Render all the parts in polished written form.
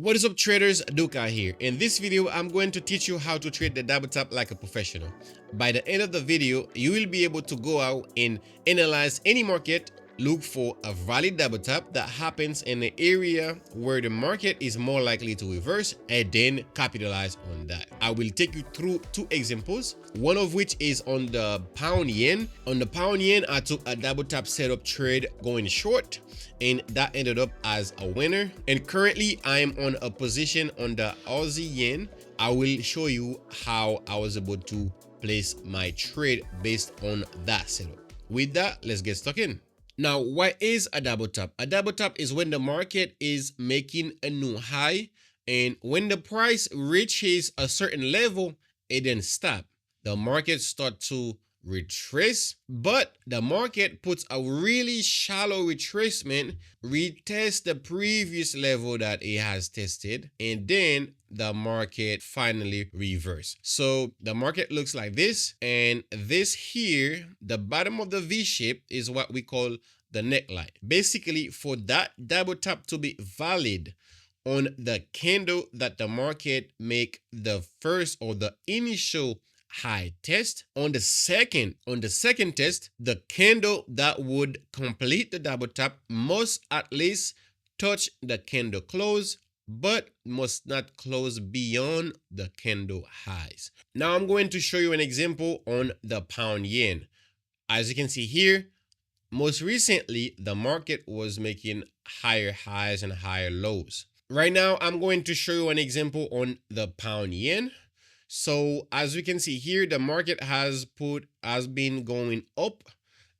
What is up, traders? Duka here. In this video, I'm going to teach you how to trade the double top like a professional. By the end of the video, you will be able to go out and analyze any market, look for a valid double top that happens in the area where the market is more likely to reverse, and then capitalize on that. I will take you through two examples, one of which is on the pound yen. On the pound yen, I took a double top setup trade going short, and that ended up as a winner. And currently I am on a position on the Aussie yen. I will show you how I was able to place my trade based on that setup. With that, let's get stuck in. Now, what is a double top? A double top is when the market is making a new high, and when the price reaches a certain level, it then stops. The market starts to retrace, but the market puts a really shallow retracement, retest the previous level that it has tested, and then the market finally reverse. So the market looks like this, and this here, the bottom of the V shape, is what we call the neckline. Basically, for that double top to be valid on the candle that the market make the first or the initial high test, on the second test, the candle that would complete the double top must at least touch the candle close, but must not close beyond the candle highs. Now I'm going to show you an example on the pound yen. As you can see here, most recently the market was making higher highs and higher lows. Right now I'm going to show you an example on the pound yen. So as we can see here, the market has been going up,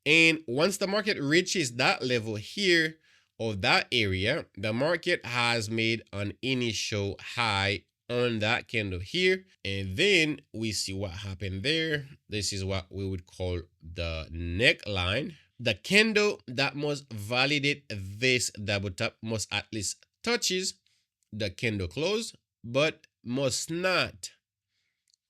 and once the market reaches that level here or that area, the market has made an initial high on that candle here, and then we see what happened there. This is what we would call the neckline. The candle that must validate this double top must at least touches the candle close, but must not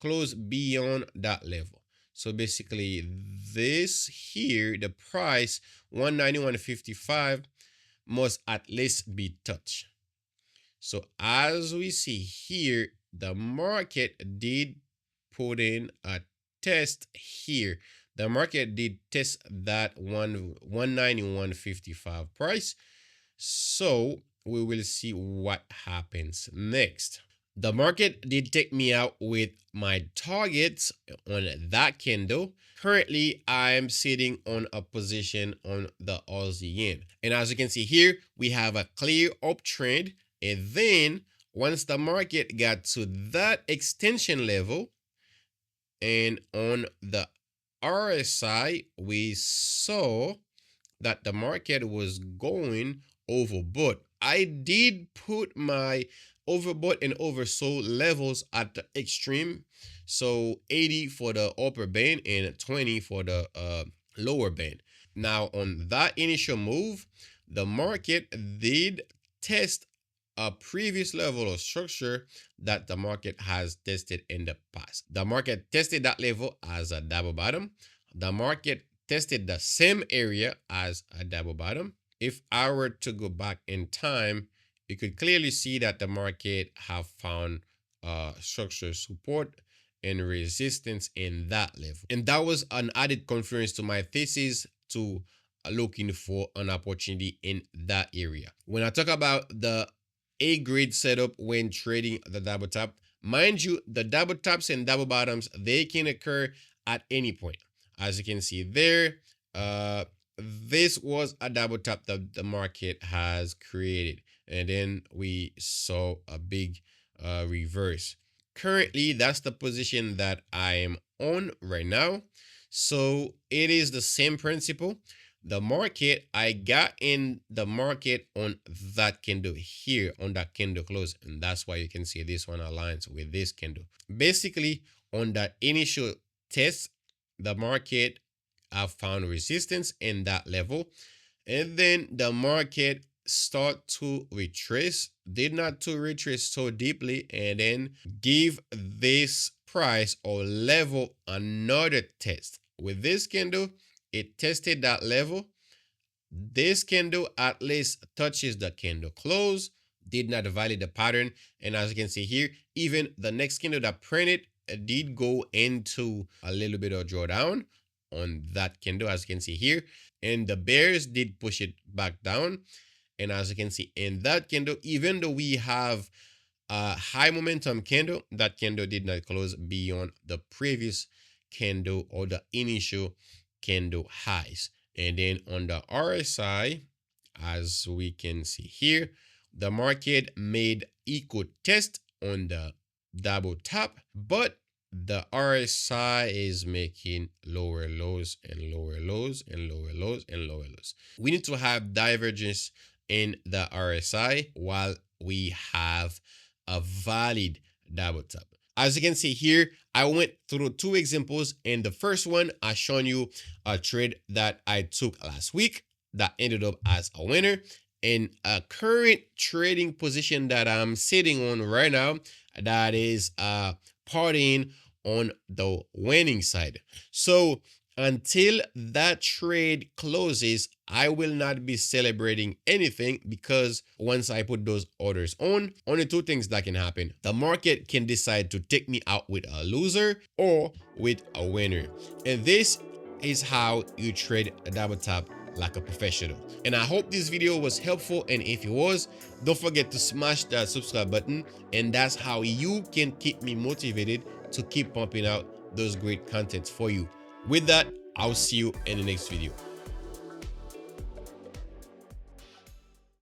close beyond that level. So basically this here, the price 191.55 must at least be touched. So as we see here, the market did put in a test here. The market did test that 191.55 price. So we will see what happens next. The market did take me out with my targets on that candle. Currently, I'm sitting on a position on the Aussie yen. And as you can see here, we have a clear uptrend. And then once the market got to that extension level, and on the RSI, we saw that the market was going overbought. I did put my overbought and oversold levels at the extreme, so 80 for the upper band and 20 for the lower band. Now on that initial move, the market did test a previous level of structure that the market has tested in the past. The market tested that level as a double bottom. The market tested the same area as a double bottom. If I were to go back in time, you could clearly see that the market have found structural support and resistance in that level. And that was an added confirmation to my thesis to looking for an opportunity in that area. When I talk about the A-grade setup when trading the double top, mind you, the double tops and double bottoms, they can occur at any point. As you can see there, this was a double top that the market has created, and then we saw a big reverse. Currently, that's the position that I am on right now. So it is the same principle. The market, I got in the market on that candle here, on that candle close, and that's why you can see this one aligns with this candle. Basically, on that initial test, the market have found resistance in that level, and then the market start to retrace, did not to retrace so deeply, and then give this price or level another test. With this candle, it tested that level. This candle at least touches the candle close. did not violate the pattern. And as you can see here, even the next candle that printed did go into a little bit of drawdown on that candle, as you can see here. And the bears did push it back down. And as you can see in that candle, even though we have a high momentum candle, that candle did not close beyond the previous candle or the initial candle highs. And then on the RSI, as we can see here, the market made equal test on the double top, but the RSI is making lower lows and lower lows and lower lows and lower lows. We need to have divergence in the RSI while we have a valid double top. As you can see here, I went through two examples. In the first one, I shown you a trade that I took last week that ended up as a winner. In a current trading position that I'm sitting on right now, that is partying on the winning side. So until that trade closes, I will not be celebrating anything, because once I put those orders on, only two things that can happen. The market can decide to take me out with a loser or with a winner. And this is how you trade a double top like a professional. And I hope this video was helpful, and if it was, don't forget to smash that subscribe button, and that's how you can keep me motivated to keep pumping out those great contents for you. With that, I'll see you in the next video.